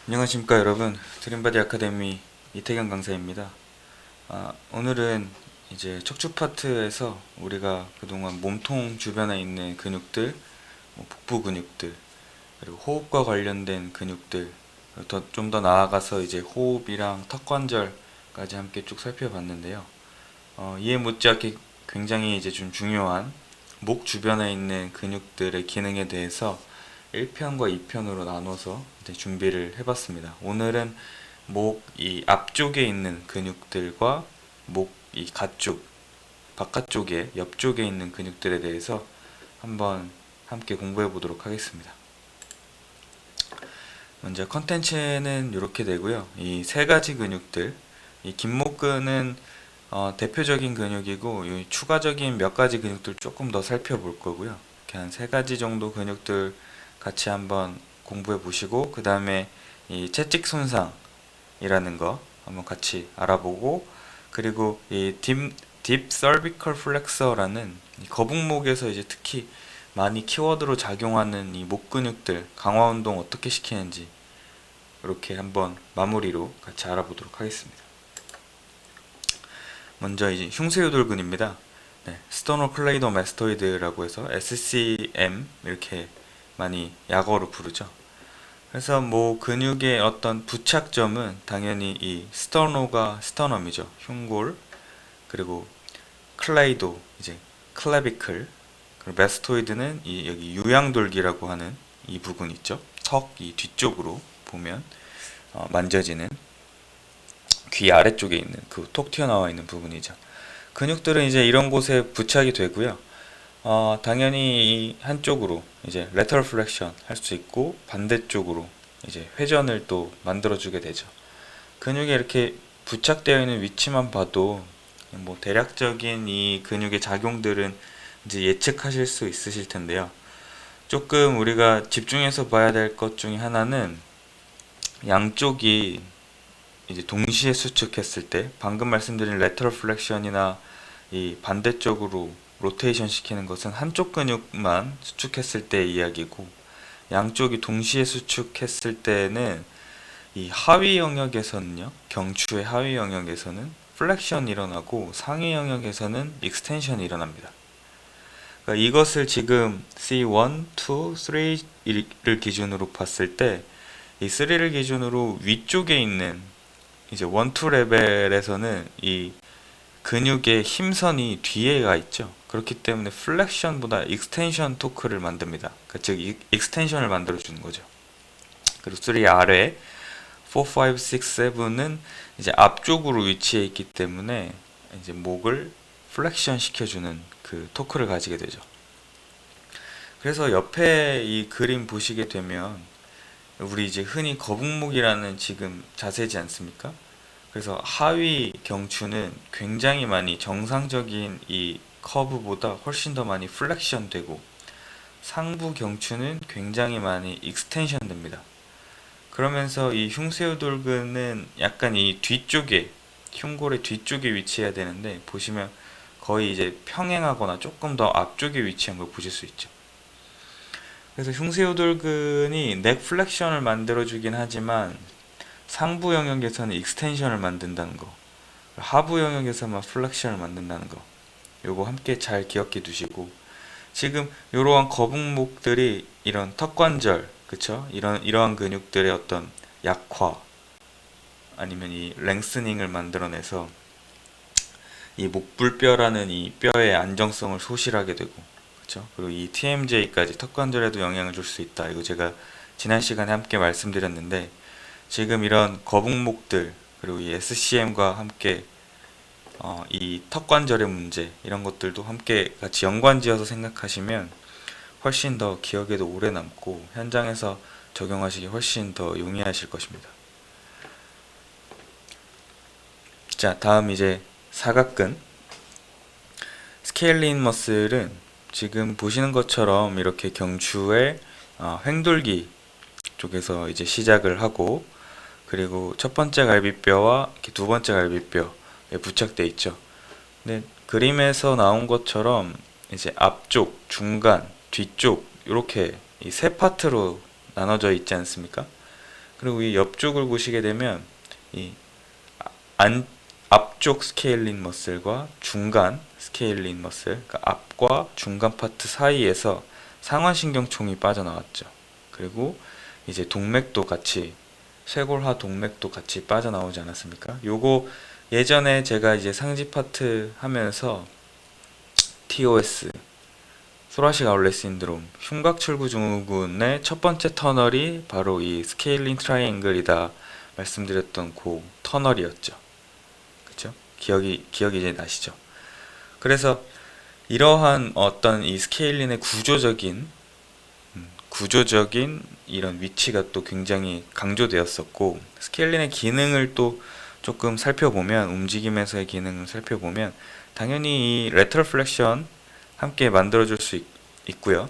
안녕하십니까 여러분, 드림바디 아카데미 이태경 강사입니다. 오늘은 이제 척추 파트에서 우리가 그동안 몸통 주변에 있는 근육들, 복부 근육들, 그리고 호흡과 관련된 근육들, 좀 더 나아가서 이제 호흡이랑 턱 관절까지 함께 쭉 살펴봤는데요. 이에 못지않게 굉장히 이제 좀 중요한 목 주변에 있는 근육들의 기능에 대해서 1편과 2편으로 나눠서 이제 준비를 해봤습니다. 오늘은 목 이 앞쪽에 있는 근육들과 목 이 가쪽, 바깥쪽에, 옆쪽에 있는 근육들에 대해서 한번 함께 공부해 보도록 하겠습니다. 먼저 컨텐츠는 이렇게 되고요. 이 세 가지 근육들, 이 긴목근은 대표적인 근육이고, 이 추가적인 몇 가지 근육들 조금 더 살펴볼 거고요. 이렇게 한 세 가지 정도 근육들 같이 한번 공부해 보시고, 그 다음에 이 채찍 손상이라는 거 한번 같이 알아보고, 그리고 이 딥 cervical flexor라는 이 거북목에서 이제 특히 많이 키워드로 작용하는 이 목 근육들 강화 운동 어떻게 시키는지 이렇게 한번 마무리로 같이 알아보도록 하겠습니다. 먼저 이제 흉쇄유돌근입니다. 네, 스토노클레이도마스토이드라고 해서 SCM 이렇게 많이 약어로 부르죠. 그래서 뭐 근육의 어떤 부착점은 당연히 이 스터노가 스터넘이죠. 흉골, 그리고 클레이도 이제 클레비클, 그리고 마스토이드는 이 여기 유양돌기라고 하는 이 부분 있죠. 턱 이 뒤쪽으로 보면 만져지는 귀 아래쪽에 있는 그 톡 튀어나와 있는 부분이죠. 근육들은 이제 이런 곳에 부착이 되고요. 당연히 이 한쪽으로 이제 lateral flexion 할 수 있고 반대쪽으로 이제 회전을 또 만들어주게 되죠. 근육에 이렇게 부착되어 있는 위치만 봐도 뭐 대략적인 이 근육의 작용들은 이제 예측하실 수 있으실 텐데요. 조금 우리가 집중해서 봐야 될 것 중에 하나는 양쪽이 이제 동시에 수축했을 때 방금 말씀드린 lateral flexion이나 이 반대쪽으로 로테이션 시키는 것은 한쪽 근육만 수축했을 때 이야기고, 양쪽이 동시에 수축했을 때는 이 하위 영역에서는요, 경추의 하위 영역에서는 플렉션이 일어나고 상위 영역에서는 익스텐션이 일어납니다. 그러니까 이것을 지금 C1, 2, 3를 기준으로 봤을 때 이 3를 기준으로 위쪽에 있는 이제 1, 2 레벨에서는 이 근육의 힘선이 뒤에가 있죠. 그렇기 때문에 플렉션보다 익스텐션 토크를 만듭니다. 그러니까 즉 익스텐션을 만들어 주는 거죠. 그리고 3 아래 4, 5, 6, 7은 이제 앞쪽으로 위치해 있기 때문에 이제 목을 플렉션 시켜주는 그 토크를 가지게 되죠. 그래서 옆에 이 그림 보시게 되면 우리 이제 흔히 거북목이라는 지금 자세지 않습니까? 그래서 하위 경추는 굉장히 많이 정상적인 이 커브보다 훨씬 더 많이 플렉션 되고, 상부 경추는 굉장히 많이 익스텐션 됩니다. 그러면서 이 흉쇄유돌근은 약간 이 뒤쪽에, 흉골의 뒤쪽에 위치해야 되는데, 보시면 거의 이제 평행하거나 조금 더 앞쪽에 위치한 걸 보실 수 있죠. 그래서 흉쇄유돌근이 넥 플렉션을 만들어주긴 하지만 상부 영역에서는 익스텐션을 만든다는 거, 하부 영역에서만 플렉션을 만든다는 거, 요거 함께 잘 기억해 두시고, 지금 이러한 거북목들이 이런 턱관절, 그쵸? 이러한 근육들의 어떤 약화 아니면 이 랭스닝을 만들어내서 이 목불뼈라는 이 뼈의 안정성을 소실하게 되고, 그쵸? 그리고 이 TMJ까지 턱관절에도 영향을 줄 수 있다. 이거 제가 지난 시간에 함께 말씀드렸는데, 지금 이런 거북목들 그리고 이 SCM과 함께 이 턱관절의 문제 이런 것들도 함께 같이 연관지어서 생각하시면 훨씬 더 기억에도 오래 남고 현장에서 적용하시기 훨씬 더 용이하실 것입니다. 자, 다음 이제 사각근 스케일린 머슬은 지금 보시는 것처럼 이렇게 경추의 횡돌기 쪽에서 이제 시작을 하고, 그리고 첫 번째 갈비뼈와 이렇게 두 번째 갈비뼈에 부착돼 있죠. 근데 그림에서 나온 것처럼 이제 앞쪽, 중간, 뒤쪽 이렇게 이 세 파트로 나눠져 있지 않습니까? 그리고 이 옆쪽을 보시게 되면 이 안, 앞쪽 스케일린 머슬과 중간 스케일린 머슬, 그러니까 앞과 중간 파트 사이에서 상완신경총이 빠져나왔죠. 그리고 이제 동맥도 같이, 쇄골하 동맥도 같이 빠져나오지 않았습니까? 요거 예전에 제가 이제 상지 파트 하면서 TOS, 소라식 아울렛 신드롬, 흉곽철구 증후군의 첫 번째 터널이 바로 이 스케일링 트라이앵글이다 말씀드렸던 그 터널이었죠. 그쵸? 기억이 이제 나시죠? 그래서 이러한 어떤 이 스케일린의 구조적인 이런 위치가 또 굉장히 강조되었었고, 스케일린의 기능을 또 조금 살펴보면, 움직임에서의 기능을 살펴보면 당연히 이 레터럴 플렉션 함께 만들어줄 수 있고요.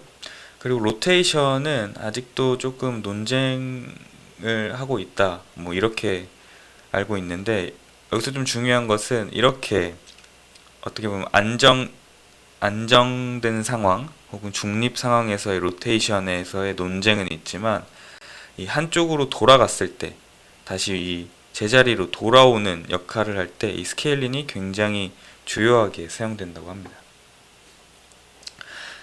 그리고 로테이션은 아직도 조금 논쟁을 하고 있다, 뭐 이렇게 알고 있는데, 여기서 좀 중요한 것은 이렇게 어떻게 보면 안정된 상황 혹은 중립 상황에서의 로테이션에서의 논쟁은 있지만, 이 한쪽으로 돌아갔을 때 다시 이 제자리로 돌아오는 역할을 할 때 이 스케일린이 굉장히 주요하게 사용된다고 합니다.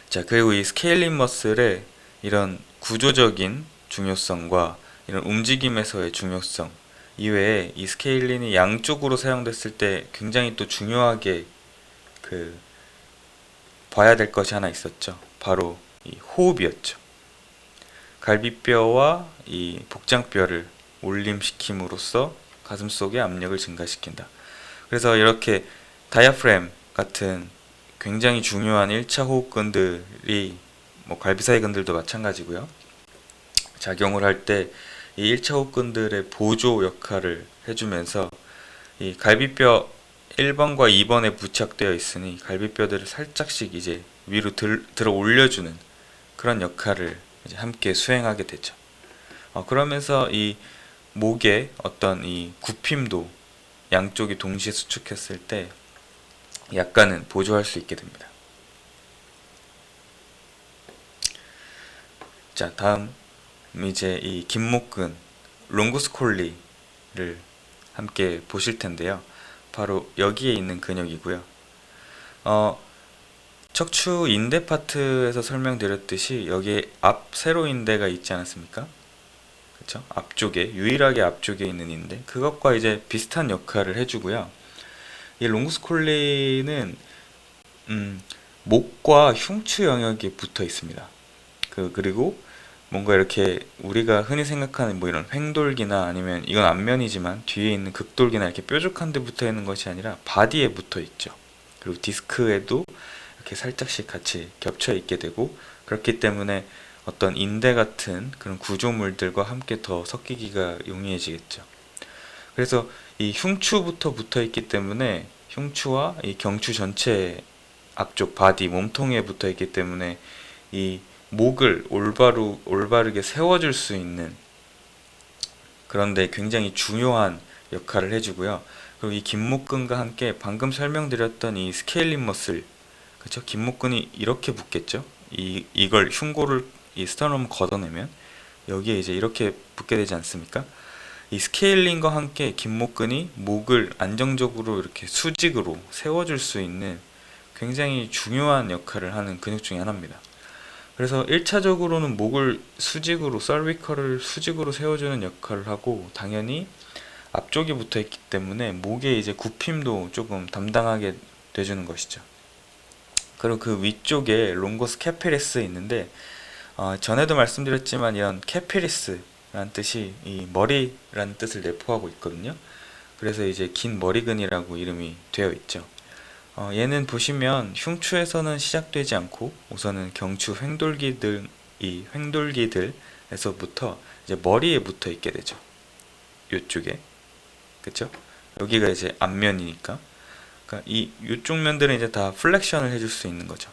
자, 그리고 이 스케일린 머슬의 이런 구조적인 중요성과 이런 움직임에서의 중요성 이외에 이 스케일린이 양쪽으로 사용됐을 때 굉장히 또 중요하게 그 봐야 될 것이 하나 있었죠. 바로 이 호흡이었죠. 갈비뼈와 이 복장뼈를 올림시킴으로써 가슴속의 압력을 증가시킨다. 그래서 이렇게 다이아프램 같은 굉장히 중요한 1차 호흡근들이, 뭐 갈비사이근들도 마찬가지고요. 작용을 할 때 이 1차 호흡근들의 보조 역할을 해주면서 이 갈비뼈 1번과 2번에 부착되어 있으니 갈비뼈들을 살짝씩 이제 위로 들어 올려주는 그런 역할을 이제 함께 수행하게 되죠. 그러면서 이 목의 어떤 이 굽힘도 양쪽이 동시에 수축했을 때 약간은 보조할 수 있게 됩니다. 자, 다음 이제 이 긴목근 롱구스 콜리를 함께 보실 텐데요. 바로 여기에 있는 근육이고요. 척추 인대 파트에서 설명드렸듯이 여기에 앞 세로인대가 있지 않았습니까? 그쵸? 앞쪽에, 유일하게 앞쪽에 있는 인대, 그것과 이제 비슷한 역할을 해주고요. 이 롱구스 콜리는 목과 흉추 영역에 붙어 있습니다. 그리고 뭔가 이렇게 우리가 흔히 생각하는 뭐 이런 횡돌기나, 아니면 이건 앞면이지만 뒤에 있는 극돌기나 이렇게 뾰족한 데 붙어 있는 것이 아니라 바디에 붙어 있죠. 그리고 디스크에도 이렇게 살짝씩 같이 겹쳐 있게 되고, 그렇기 때문에 어떤 인대 같은 그런 구조물들과 함께 더 섞이기가 용이해지겠죠. 그래서 이 흉추부터 붙어 있기 때문에 흉추와 이 경추 전체 앞쪽 바디 몸통에 붙어 있기 때문에 이 목을 올바르게 세워줄 수 있는, 그런데 굉장히 중요한 역할을 해주고요. 그리고 이 긴목근과 함께 방금 설명드렸던 이 스케일린 머슬, 그쵸? 긴목근이 이렇게 붙겠죠? 이걸 흉골을 이 스터넘 걷어내면 여기에 이제 이렇게 붙게 되지 않습니까? 이 스케일링과 함께 긴목근이 목을 안정적으로 이렇게 수직으로 세워줄 수 있는 굉장히 중요한 역할을 하는 근육 중에 하나입니다. 그래서 1차적으로는 목을 수직으로, 설비컬을 수직으로 세워주는 역할을 하고, 당연히 앞쪽이 붙어 있기 때문에 목의 이제 굽힘도 조금 담당하게 돼주는 것이죠. 그리고 그 위쪽에 롱거스 캐피리스 있는데, 전에도 말씀드렸지만 이런 캐피리스라는 뜻이 이 머리라는 뜻을 내포하고 있거든요. 그래서 이제 긴 머리근이라고 이름이 되어 있죠. 얘는 보시면 흉추에서는 시작되지 않고 우선은 경추 이 횡돌기들에서부터 이제 머리에 붙어 있게 되죠. 이쪽에, 그쵸? 여기가 이제 앞면이니까. 그러니까 이쪽 면들은 이제 다 플렉션을 해줄 수 있는 거죠.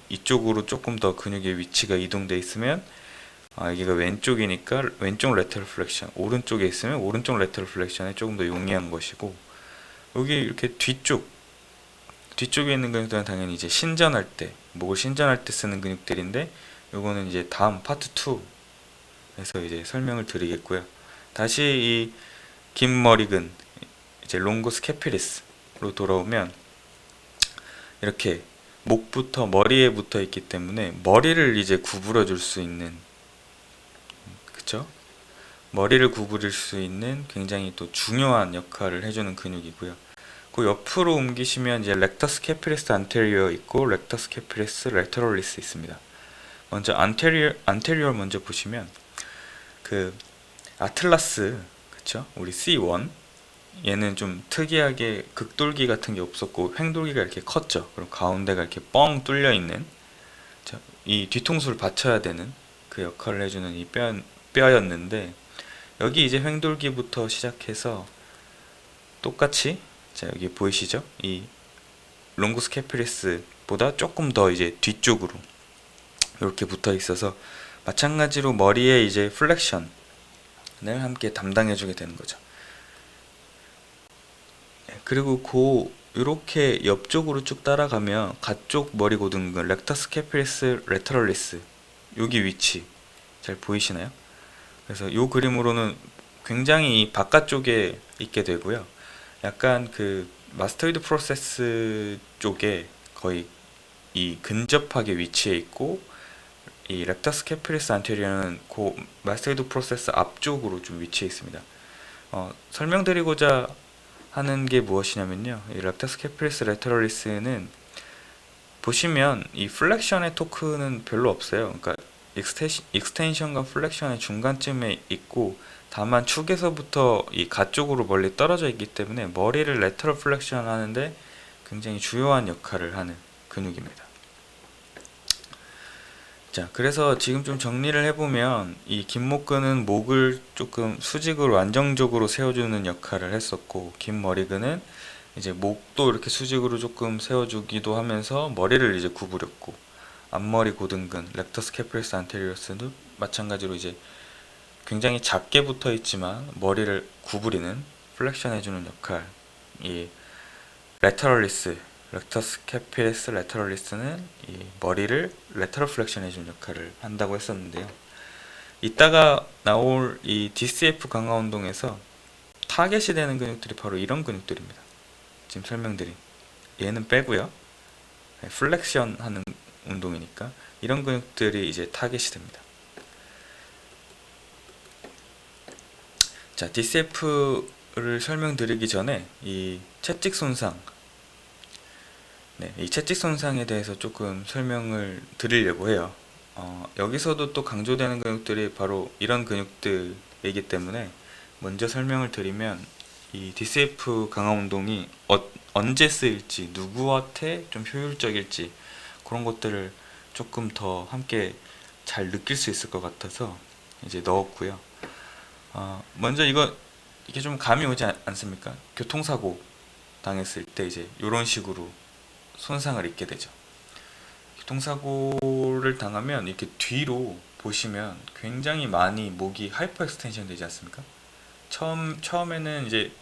이쪽으로 조금 더 근육의 위치가 이동돼 있으면, 여기가 왼쪽이니까 왼쪽 레터럴 플렉션, 오른쪽에 있으면 오른쪽 레터럴 플렉션에 조금 더 용이한 것이고, 여기 이렇게 뒤쪽에 있는 근육들은 당연히 이제 신전할 때, 목을 신전할 때 쓰는 근육들인데, 요거는 이제 다음 파트 2에서 이제 설명을 드리겠고요. 다시 이 긴 머리근 이제 롱구스 캐피리스로 돌아오면 이렇게 목부터 머리에 붙어 있기 때문에 머리를 이제 구부려 줄 수 있는, 그쵸? 머리를 구부릴 수 있는 굉장히 또 중요한 역할을 해주는 근육이고요. 그 옆으로 옮기시면 이제 렉터스 캐피리스 안테리어 있고 렉터스 캐피리스 레터럴리스 있습니다. 먼저 안테리어 먼저 보시면 그 아틀라스, 그쵸? 우리 C1 얘는 좀 특이하게 극돌기 같은 게 없었고 횡돌기가 이렇게 컸죠. 그리고 가운데가 이렇게 뻥 뚫려 있는, 이 뒤통수를 받쳐야 되는 그 역할을 해주는 이 뼈였는데, 여기 이제 횡돌기부터 시작해서 똑같이, 자 여기 보이시죠? 이 롱구스 캐피리스보다 조금 더 이제 뒤쪽으로 이렇게 붙어 있어서 마찬가지로 머리에 이제 플렉션을 함께 담당해 주게 되는 거죠. 그리고 이렇게 옆쪽으로 쭉 따라가면 가쪽 머리 고등근 렉터스 캐피리스 레터럴리스 여기 위치 잘 보이시나요? 그래서 이 그림으로는 굉장히 바깥쪽에 있게 되고요. 약간 그 마스터이드 프로세스 쪽에 거의 이 근접하게 위치해 있고, 이 렉터스 캐피리스 안테리어는 그 마스터이드 프로세스 앞쪽으로 좀 위치해 있습니다. 설명드리고자 하는 게 무엇이냐면요, 이 렉터스 캐피리스 레터럴리스는 보시면 이 플렉션의 토크는 별로 없어요. 그러니까 익스텐션과 플렉션의 중간쯤에 있고, 다만 축에서부터 이 가쪽으로 멀리 떨어져 있기 때문에 머리를 레터럴 플렉션 하는데 굉장히 주요한 역할을 하는 근육입니다. 자, 그래서 지금 좀 정리를 해보면 이 긴목근은 목을 조금 수직으로 안정적으로 세워주는 역할을 했었고, 긴 머리근은 이제 목도 이렇게 수직으로 조금 세워주기도 하면서 머리를 이제 구부렸고, 앞머리 고등근 렉터스 캐피리스 안테리어스도 마찬가지로 이제 굉장히 작게 붙어 있지만 머리를 구부리는 플렉션 해주는 역할, 이 레터럴리스 렉터스 캐피리스 레터럴리스는 이 머리를 레터럴 플렉션 해주는 역할을 한다고 했었는데요. 이따가 나올 이 DCF 강화 운동에서 타겟이 되는 근육들이 바로 이런 근육들입니다. 지금 설명드린 얘는 빼고요. 플렉션 하는 운동이니까 이런 근육들이 이제 타겟이 됩니다. 자, DCF를 설명드리기 전에 이 채찍 손상, 이 채찍 손상에 대해서 조금 설명을 드리려고 해요. 여기서도 또 강조되는 근육들이 바로 이런 근육들이기 때문에 먼저 설명을 드리면, 이 DCF 강화 운동이 언제 쓰일지, 누구한테 좀 효율적일지 그런 것들을 조금 더 함께 잘 느낄 수 있을 것 같아서 이제 넣었고요. 먼저 이게 좀 감이 오지 않습니까? 교통사고 당했을 때 이제 이런 식으로 손상을 입게 되죠. 교통사고를 당하면 이렇게 뒤로 보시면 굉장히 많이 목이 하이퍼 익스텐션 되지 않습니까? 처음에는 이제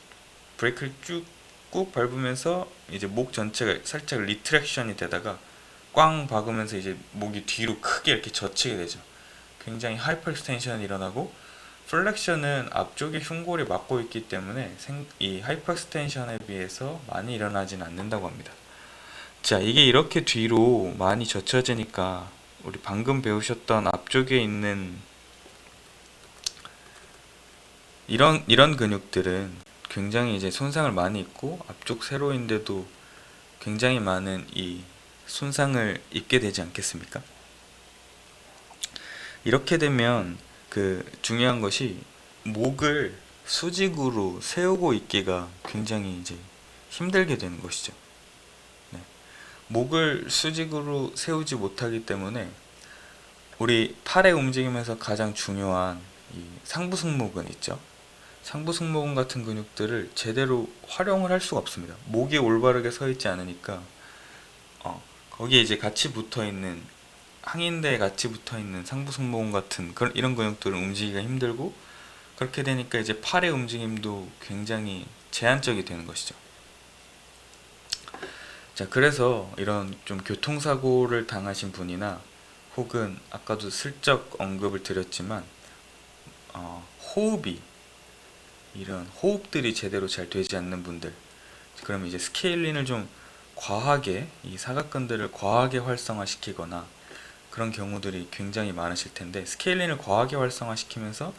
브레이크를 꾹 밟으면서 이제 목 전체가 살짝 리트랙션이 되다가 꽝 박으면서 이제 목이 뒤로 크게 이렇게 젖히게 되죠. 굉장히 하이퍼 익스텐션이 일어나고, 플렉션은 앞쪽에 흉골이 막고 있기 때문에 이 하이퍼 익스텐션에 비해서 많이 일어나진 않는다고 합니다. 자, 이게 이렇게 뒤로 많이 젖혀지니까 우리 방금 배우셨던 앞쪽에 있는 이런 근육들은 굉장히 이제 손상을 많이 입고, 앞쪽 세로인데도 굉장히 많은 이 손상을 입게 되지 않겠습니까? 이렇게 되면 그 중요한 것이 목을 수직으로 세우고 있기가 굉장히 이제 힘들게 되는 것이죠. 목을 수직으로 세우지 못하기 때문에 우리 팔의 움직임에서 가장 중요한 이 상부 승모근 있죠. 상부 승모근 같은 근육들을 제대로 활용을 할 수가 없습니다. 목이 올바르게 서 있지 않으니까 거기에 이제 같이 붙어 있는, 항인대에 같이 붙어 있는 상부 승모근 같은 이런 근육들은 움직이기가 힘들고, 그렇게 되니까 이제 팔의 움직임도 굉장히 제한적이 되는 것이죠. 자, 그래서 이런 좀 교통사고를 당하신 분이나, 혹은 아까도 슬쩍 언급을 드렸지만 호흡이 이런 호흡들이 제대로 잘 되지 않는 분들, 그러면 이제 스케일링을 좀 과하게, 이 사각근들을 과하게 활성화시키거나 그런 경우들이 굉장히 많으실 텐데, 스케일링을 과하게 활성화시키면서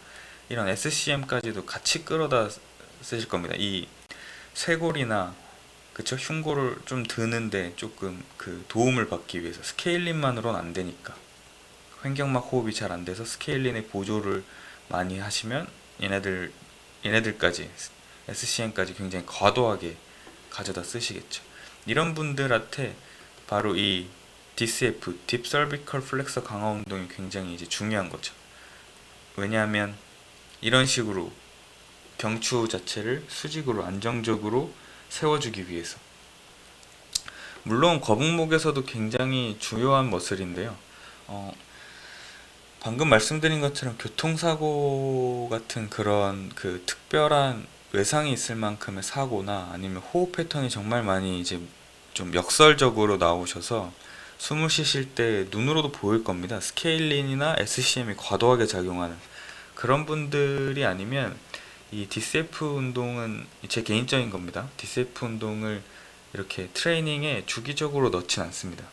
이런 SCM까지도 같이 끌어다 쓰실 겁니다. 이 쇄골이나 그쵸, 흉골을 좀 드는데 조금 그 도움을 받기 위해서, 스케일링만으로는 안 되니까. 횡격막 호흡이 잘 안 돼서 스케일링의 보조를 많이 하시면 얘네들까지, SCM까지 굉장히 과도하게 가져다 쓰시겠죠. 이런 분들한테 바로 이 DCF, Deep Cervical Flexor 강화 운동이 굉장히 이제 중요한 거죠. 왜냐하면 이런 식으로 경추 자체를 수직으로 안정적으로 세워주기 위해서. 물론 거북목에서도 굉장히 중요한 머슬인데요. 어, 방금 말씀드린 것처럼 교통사고 같은 그런 그 특별한 외상이 있을 만큼의 사고나 아니면 호흡 패턴이 정말 많이 이제 좀 역설적으로 나오셔서 숨을 쉬실 때 눈으로도 보일 겁니다. 스케일린이나 SCM이 과도하게 작용하는 그런 분들이 아니면 이 DCF 운동은 제 개인적인 겁니다. DCF 운동을 이렇게 트레이닝에 주기적으로 넣진 않습니다.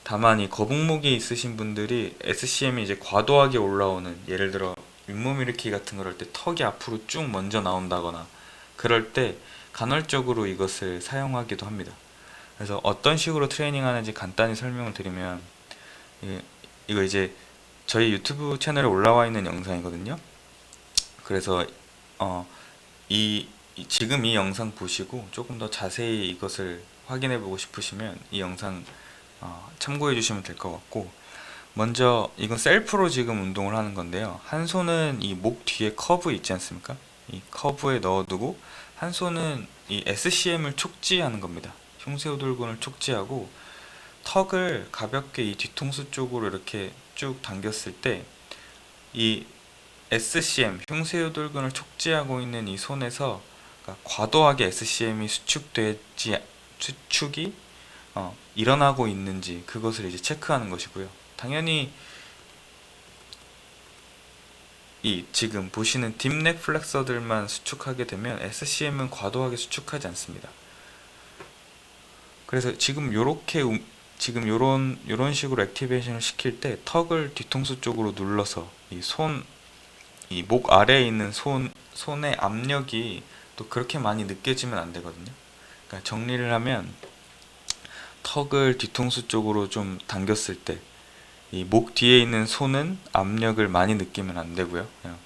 다만 이 거북목이 있으신 분들이 SCM이 이제 과도하게 올라오는, 예를 들어 윗몸 일으키기 같은 걸 할 때 턱이 앞으로 쭉 먼저 나온다거나 그럴 때 간헐적으로 이것을 사용하기도 합니다. 그래서 어떤 식으로 트레이닝 하는지 간단히 설명을 드리면, 이거 이제 저희 유튜브 채널에 올라와 있는 영상이거든요. 그래서 어, 지금 이 영상 보시고 조금 더 자세히 이것을 확인해 보고 싶으시면 이 영상 참고해 주시면 될 것 같고, 먼저 이건 셀프로 지금 운동을 하는 건데요. 한 손은 이 목 뒤에 커브 있지 않습니까? 이 커브에 넣어두고 한 손은 이 SCM을 촉지하는 겁니다. 흉쇄호돌근을 촉지하고 턱을 가볍게 이 뒤통수 쪽으로 이렇게 쭉 당겼을 때 이 SCM, 흉쇄호돌근을 촉지하고 있는 이 손에서, 그러니까 과도하게 SCM이 수축이 일어나고 있는지 그것을 이제 체크하는 것이고요. 당연히 이 지금 보시는 딥넥 플렉서들만 수축하게 되면 SCM은 과도하게 수축하지 않습니다. 그래서 지금 지금 요런 식으로 액티베이션을 시킬 때 턱을 뒤통수 쪽으로 눌러서 이 목 아래에 있는 손의 압력이 또 그렇게 많이 느껴지면 안 되거든요. 그러니까 정리를 하면 턱을 뒤통수 쪽으로 좀 당겼을 때 이 목 뒤에 있는 손은 압력을 많이 느끼면 안 되고요. 그냥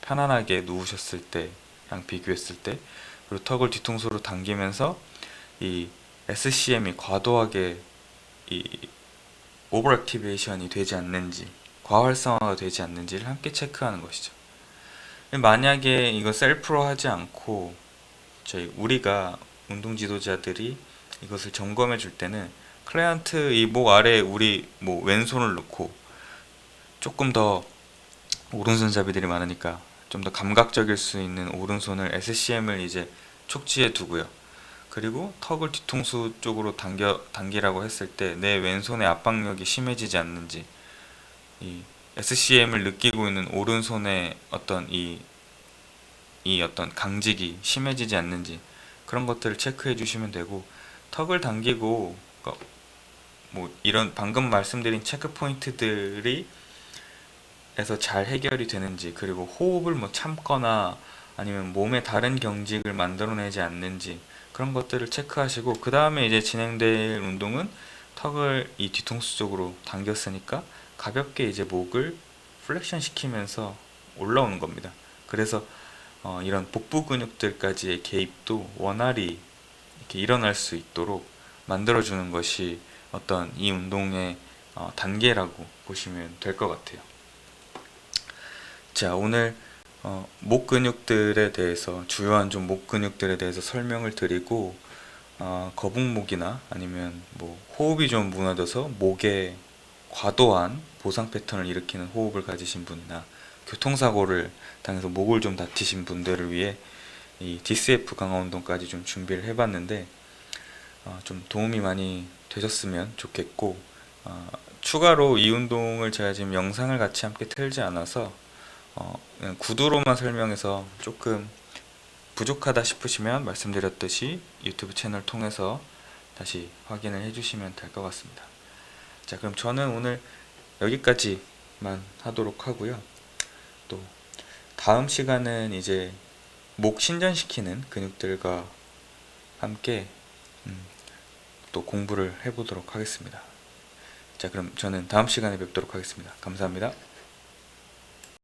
편안하게 누우셨을 때랑 비교했을 때, 그리고 턱을 뒤통수로 당기면서 이 SCM이 과도하게 이 오버 액티베이션이 되지 않는지, 과활성화가 되지 않는지를 함께 체크하는 것이죠. 만약에 이거 셀프로 하지 않고 우리가 운동 지도자들이 이것을 점검해 줄 때는 클라이언트 이 목 아래에 우리 뭐 왼손을 넣고, 조금 더 오른손잡이들이 많으니까 좀 더 감각적일 수 있는 오른손을 SCM을 이제 촉지해 두고요. 그리고 턱을 뒤통수 쪽으로 당기라고 했을 때 내 왼손의 압박력이 심해지지 않는지, 이 SCM을 느끼고 있는 오른손의 이 어떤 강직이 심해지지 않는지 그런 것들을 체크해 주시면 되고, 턱을 당기고 그러니까 뭐 이런 방금 말씀드린 체크 포인트들이 에서 잘 해결이 되는지, 그리고 호흡을 뭐 참거나 아니면 몸의 다른 경직을 만들어내지 않는지 그런 것들을 체크하시고, 그 다음에 이제 진행될 운동은 턱을 이 뒤통수 쪽으로 당겼으니까 가볍게 이제 목을 플렉션 시키면서 올라오는 겁니다. 그래서 이런 복부 근육들까지의 개입도 원활히 이렇게 일어날 수 있도록 만들어주는 것이 어떤 이 운동의 단계라고 보시면 될 것 같아요. 자, 오늘 목 근육들에 대해서, 주요한 좀 목 근육들에 대해서 설명을 드리고, 거북목이나 아니면 뭐 호흡이 좀 무너져서 목에 과도한 보상 패턴을 일으키는 호흡을 가지신 분이나 교통사고를 당해서 목을 좀 다치신 분들을 위해 이 DCF 강화 운동까지 좀 준비를 해봤는데, 좀 도움이 많이 되셨으면 좋겠고, 추가로 이 운동을 제가 지금 영상을 같이 함께 틀지 않아서 그냥 구도로만 설명해서 조금 부족하다 싶으시면 말씀드렸듯이 유튜브 채널 통해서 다시 확인을 해주시면 될 것 같습니다. 자, 그럼 저는 오늘 여기까지만 하도록 하고요. 또 다음 시간은 이제 목 신전시키는 근육들과 함께 또 공부를 해보도록 하겠습니다. 자, 그럼 저는 다음 시간에 뵙도록 하겠습니다. 감사합니다.